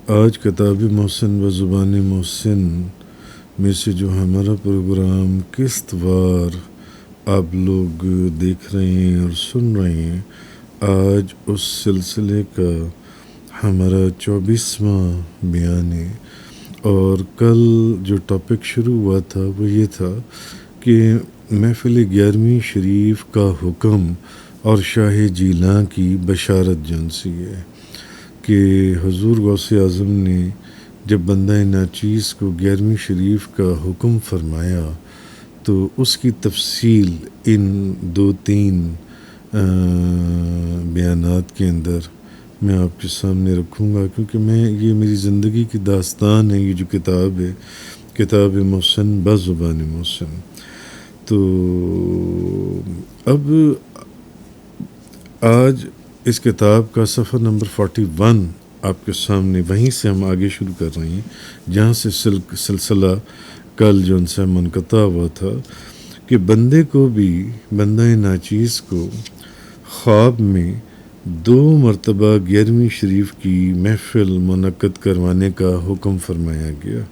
آج کتاب محسن و زبان محسن میں سے جو ہمارا پروگرام قسط وار آپ لوگ دیکھ رہے ہیں اور سن رہے ہیں، آج اس سلسلے کا ہمارا 24واں بیان ہے۔ اور کل جو ٹاپک شروع ہوا تھا وہ یہ تھا کہ محفل 11ویں شریف کا حکم اور شاہ جیلاں کی بشارت جنسی ہے کہ حضور غوث اعظم نے جب بندہ ناچیز کو 11ویں شریف کا حکم فرمایا تو اس کی تفصیل ان 2-3 بیانات کے اندر میں آپ کے سامنے رکھوں گا، کیونکہ یہ میری زندگی کی داستان ہے۔ یہ جو کتاب ہے، کتاب محسن بزبان محسن، تو اب آج اس کتاب کا صفحہ نمبر 41 آپ کے سامنے، وہیں سے ہم آگے شروع کر رہے ہیں جہاں سے سلسلہ کل جو ان سے منقطع ہوا تھا کہ بندے کو بھی، بندہ ناچیز کو خواب میں 2 مرتبہ 11ویں شریف کی محفل منعقد کروانے کا حکم فرمایا گیا۔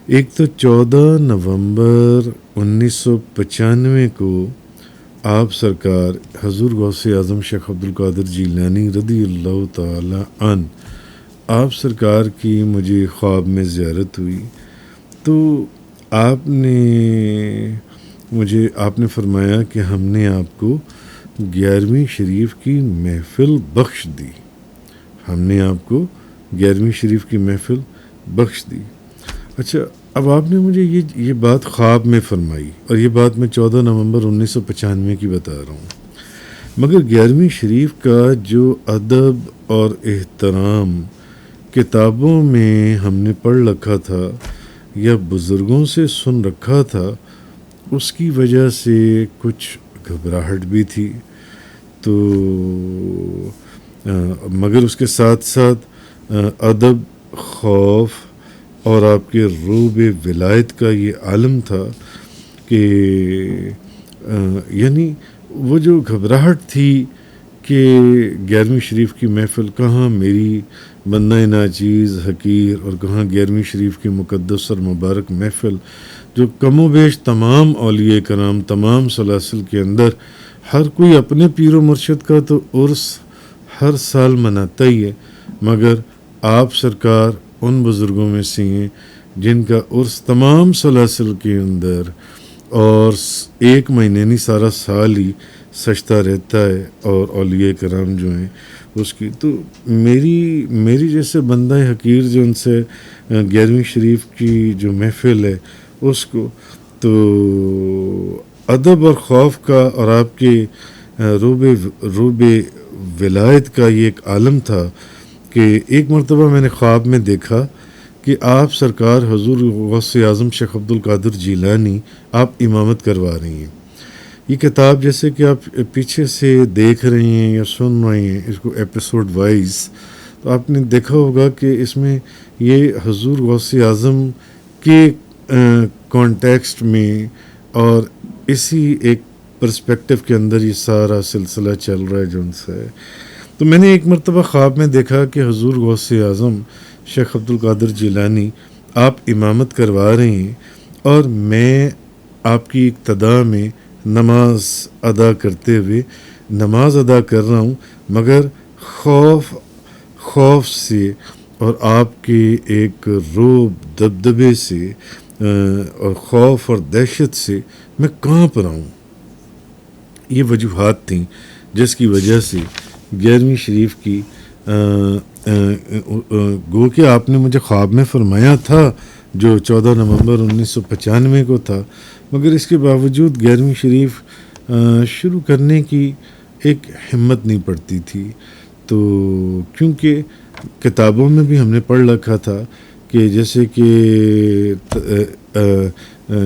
ایک تو 14 نومبر 1995 کو آپ سرکار حضور غوث اعظم شیخ عبدالقادر جیلانی رضی اللہ تعالی عنہ، آپ سرکار کی مجھے خواب میں زیارت ہوئی، تو آپ نے فرمایا کہ ہم نے آپ کو 11ویں شریف کی محفل بخش دی، ہم نے آپ کو 11ویں شریف کی محفل بخش دی۔ اچھا، اب آپ نے مجھے یہ بات خواب میں فرمائی، اور یہ بات میں 14 نومبر 1995 کی بتا رہا ہوں، مگر 11ویں شریف کا جو ادب اور احترام کتابوں میں ہم نے پڑھ رکھا تھا یا بزرگوں سے سن رکھا تھا، اس کی وجہ سے کچھ گھبراہٹ بھی تھی، تو مگر اس کے ساتھ ساتھ ادب، خوف اور آپ کے روب ولایت کا یہ عالم تھا کہ یعنی وہ جو گھبراہٹ تھی کہ 11ویں شریف کی محفل کہاں میری بندہ ناچیز حقیر، اور کہاں 11ویں شریف کی مقدس اور مبارک محفل جو کم و بیش تمام اولیاء کرام، تمام سلاسل کے اندر ہر کوئی اپنے پیر و مرشد کا تو عرس ہر سال مناتا ہی ہے، مگر آپ سرکار ان بزرگوں میں سے ہیں جن کا عرس تمام سلاسل کے اندر اور 1 مہینے نہیں سارا سال ہی سجتا رہتا ہے، اور اولیاء کرام جو ہیں اس کی، تو میری جیسے بندہ حقیر جو ان سے 11ویں شریف کی جو محفل ہے اس کو، تو ادب اور خوف کا اور آپ کے روب ولایت کا یہ ایک عالم تھا کہ ایک مرتبہ میں نے خواب میں دیکھا کہ آپ سرکار حضور غوث اعظم شیخ عبدالقادر جیلانی آپ امامت کروا رہی ہیں۔ یہ کتاب جیسے کہ آپ پیچھے سے دیکھ رہے ہیں یا سن رہے ہیں اس کو ایپیسوڈ وائز، تو آپ نے دیکھا ہوگا کہ اس میں یہ حضور غوث اعظم کے کانٹیکسٹ میں اور اسی ایک پرسپیکٹو کے اندر یہ سارا سلسلہ چل رہا ہے جو ان سے ہے۔ تو میں نے ایک مرتبہ خواب میں دیکھا کہ حضور غوث اعظم شیخ عبدالقادر جیلانی آپ امامت کروا رہے ہیں، اور میں آپ کی اقتداء میں نماز ادا کرتے ہوئے نماز ادا کر رہا ہوں، مگر خوف سے اور آپ کے ایک روب دبدبے سے اور خوف اور دہشت سے میں کانپ رہا ہوں۔ یہ وجوہات تھیں جس کی وجہ سے 11ویں شریف کی گو کہ آپ نے مجھے خواب میں فرمایا تھا جو 14 نومبر 1995 کو تھا، مگر اس کے باوجود 11ویں شریف شروع کرنے کی ایک ہمت نہیں پڑتی تھی، تو کیونکہ کتابوں میں بھی ہم نے پڑھ رکھا تھا کہ جیسے کہ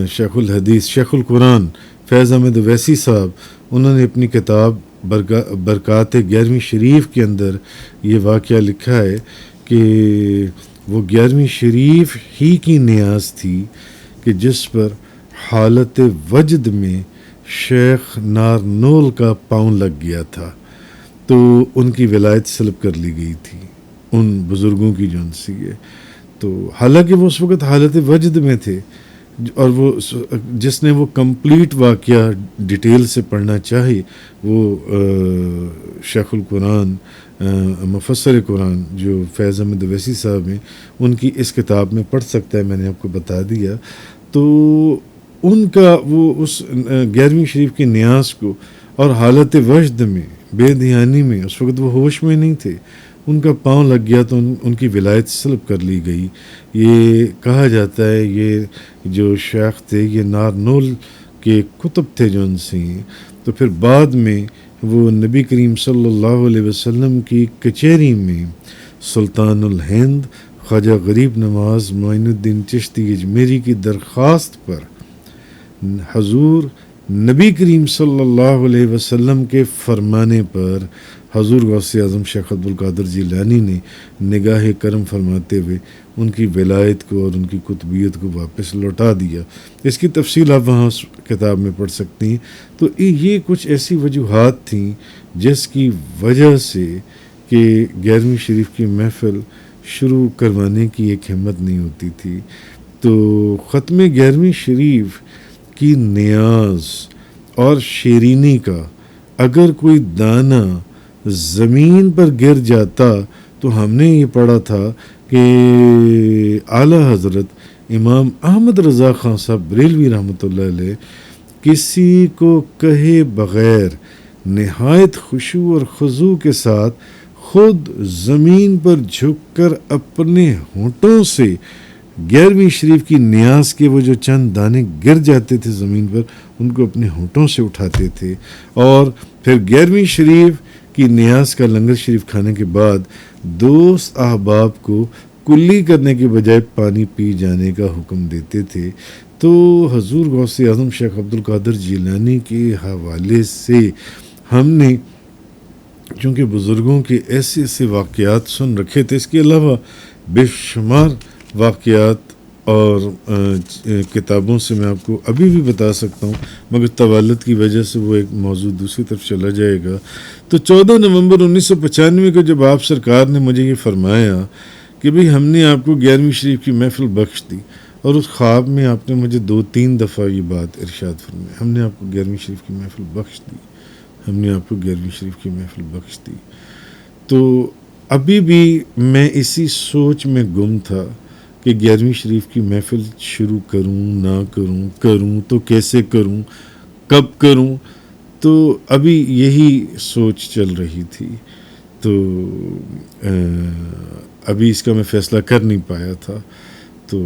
شیخ الحدیث، شیخ القرآن فیض احمد ویسی صاحب، انہوں نے اپنی کتاب برکات 11ویں شریف کے اندر یہ واقعہ لکھا ہے کہ وہ 11ویں شریف ہی کی نیاز تھی کہ جس پر حالت وجد میں شیخ نارنول کا پاؤں لگ گیا تھا، تو ان کی ولایت سلب کر لی گئی تھی، ان بزرگوں کی جو سی ہے. تو حالانکہ وہ اس وقت حالت وجد میں تھے، اور وہ جس نے وہ کمپلیٹ واقعہ ڈیٹیل سے پڑھنا چاہے وہ شیخ القرآن مفسر قرآن جو فیض احمد اویسی صاحب ہیں، ان کی اس کتاب میں پڑھ سکتا ہے. میں نے آپ کو بتا دیا. تو ان کا وہ اس 11ویں شریف کی نیاز کو، اور حالت وجد میں بے دھیانی میں، اس وقت وہ ہوش میں نہیں تھے، ان کا پاؤں لگ گیا تو ان کی ولایت سلب کر لی گئی. یہ کہا جاتا ہے یہ جو شیخ تھے یہ نارنول کے کتب تھے جو ان سے. تو پھر بعد میں وہ نبی کریم صلی اللہ علیہ وسلم کی کچہری میں سلطان الہند خواجہ غریب نواز معین الدین چشتی اجمیری کی درخواست پر حضور نبی کریم صلی اللہ علیہ وسلم کے فرمانے پر حضور غوث اعظم شیخ عبدالقادر جیلانی نے نگاہ کرم فرماتے ہوئے ان کی ولایت کو اور ان کی قطبیت کو واپس لوٹا دیا. اس کی تفصیل آپ وہاں اس کتاب میں پڑھ سکتی ہیں. تو یہ کچھ ایسی وجوہات تھیں جس کی وجہ سے کہ 11ویں شریف کی محفل شروع کروانے کی ایک ہمت نہیں ہوتی تھی. تو ختم 11ویں شریف کی نیاز اور شیرینی کا اگر کوئی دانہ زمین پر گر جاتا تو ہم نے یہ پڑھا تھا کہ اعلیٰ حضرت امام احمد رضا خان صاحب بریلوی رحمۃ اللہ علیہ کسی کو کہے بغیر نہایت خشوع اور خضوع کے ساتھ خود زمین پر جھک کر اپنے ہونٹوں سے 11ویں شریف کی نیاز کے وہ جو چند دانے گر جاتے تھے زمین پر ان کو اپنے ہونٹوں سے اٹھاتے تھے، اور پھر 11ویں شریف کی نیاز کا لنگر شریف کھانے کے بعد دوست احباب کو کلی کرنے کے بجائے پانی پی جانے کا حکم دیتے تھے. تو حضور غوث اعظم شیخ عبدالقادر جیلانی کے حوالے سے ہم نے چونکہ بزرگوں کے ایسے ایسے واقعات سن رکھے تھے، اس کے علاوہ بے شمار واقعات اور کتابوں سے میں آپ کو ابھی بھی بتا سکتا ہوں، مگر طوالت کی وجہ سے وہ ایک موضوع دوسری طرف چلا جائے گا. تو 14 نومبر 1995 کو جب آپ سرکار نے مجھے یہ فرمایا کہ بھئی ہم نے آپ کو 11ویں شریف کی محفل بخش دی، اور اس خواب میں آپ نے مجھے 2-3 دفعہ یہ بات ارشاد فرمائی، ہم نے آپ کو 11ویں شریف کی محفل بخش دی، ہم نے آپ کو 11ویں شریف کی محفل بخش دی. تو ابھی بھی میں اسی سوچ میں گم تھا کہ 11ویں شریف کی محفل شروع کروں نہ کروں، کروں تو کیسے کروں، کب کروں. تو ابھی یہی سوچ چل رہی تھی. تو ابھی اس کا میں فیصلہ کر نہیں پایا تھا. تو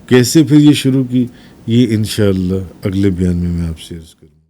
کیسے پھر یہ شروع کی، یہ انشاءاللہ اگلے بیان میں آپ سے عرض کروں.